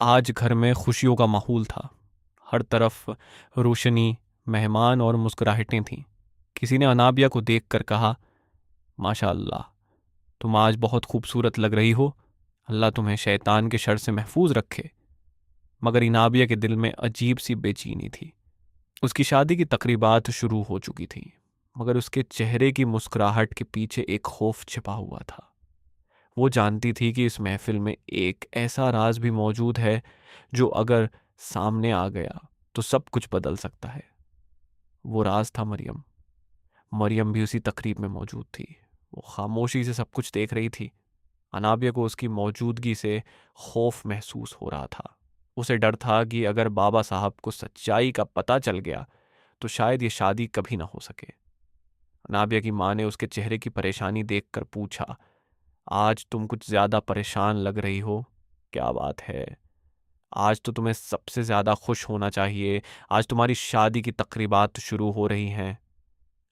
आज घर में खुशियों का माहौल था। हर तरफ रोशनी, मेहमान और मुस्कुराहटें थीं। किसी ने अनाबिया को देखकर कहा, माशाअल्लाह, तुम आज बहुत खूबसूरत लग रही हो। अल्लाह तुम्हें शैतान के शर से महफूज रखे। मगर इनाबिया के दिल में अजीब सी बेचैनी थी। उसकी शादी की तकरीबात शुरू हो चुकी थी, मगर उसके चेहरे की मुस्कुराहट के पीछे एक खौफ छिपा हुआ था। वो जानती थी कि इस महफिल में एक ऐसा राज भी मौजूद है जो अगर सामने आ गया तो सब कुछ बदल सकता है। वो राज था मरियम। मरियम भी उसी तकरीब में मौजूद थी। वो खामोशी से सब कुछ देख रही थी। अनाबिया को उसकी मौजूदगी से खौफ महसूस हो रहा था। उसे डर था कि अगर बाबा साहब को सच्चाई का पता चल गया तो शायद ये शादी कभी ना हो सके। अनाबिया की माँ ने उसके चेहरे की परेशानी देखकर पूछा, आज तुम कुछ ज्यादा परेशान लग रही हो। क्या बात है? आज तो तुम्हें सबसे ज्यादा खुश होना चाहिए। आज तुम्हारी शादी की तकरीबात शुरू हो रही हैं।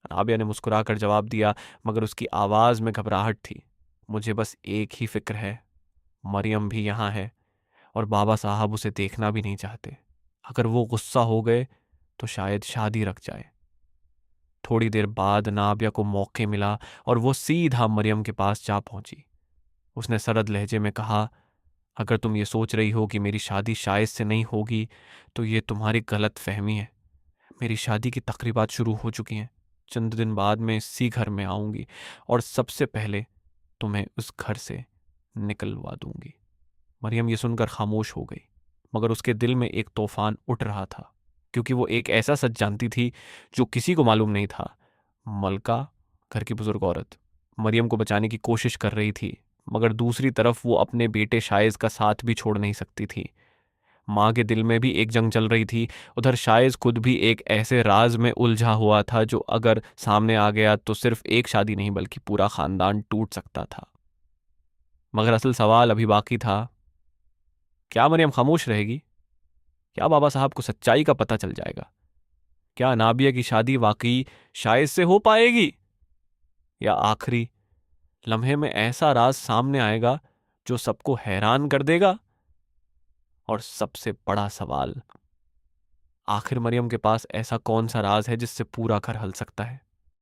राबिया ने मुस्कुराकर जवाब दिया, मगर उसकी आवाज में घबराहट थी। मुझे बस एक ही फिक्र है, मरियम भी यहाँ है और बाबा साहब उसे देखना भी नहीं चाहते। अगर वो गुस्सा हो गए तो शायद शादी रख जाए। थोड़ी देर बाद नाबिया को मौके मिला और वो सीधा मरियम के पास जा पहुंची। उसने सरद लहजे में कहा, अगर तुम ये सोच रही हो कि मेरी शादी शायद से नहीं होगी तो ये तुम्हारी गलत फहमी है। मेरी शादी की तकरीबात शुरू हो चुकी हैं। चंद दिन बाद मैं इसी घर में आऊंगी और सबसे पहले तुम्हें उस घर से निकलवा दूंगी। मरियम ये सुनकर खामोश हो गई, मगर उसके दिल में एक तूफान उठ रहा था, क्योंकि वो एक ऐसा सच जानती थी जो किसी को मालूम नहीं था। मलका, घर की बुजुर्ग औरत, मरियम को बचाने की कोशिश कर रही थी, मगर दूसरी तरफ वो अपने बेटे शाइज का साथ भी छोड़ नहीं सकती थी। माँ के दिल में भी एक जंग चल रही थी। उधर शाइज खुद भी एक ऐसे राज में उलझा हुआ था जो अगर सामने आ गया तो सिर्फ एक शादी नहीं बल्कि पूरा खानदान टूट सकता था। मगर असल सवाल अभी बाकी था। क्या मरियम खामोश रहेगी? क्या बाबा साहब को सच्चाई का पता चल जाएगा? क्या नाबिया की शादी वाकई शाइज से हो पाएगी, या आखिरी लम्हे में ऐसा राज सामने आएगा जो सबको हैरान कर देगा? और सबसे बड़ा सवाल, आखिर मरियम के पास ऐसा कौन सा राज है जिससे पूरा घर हल सकता है?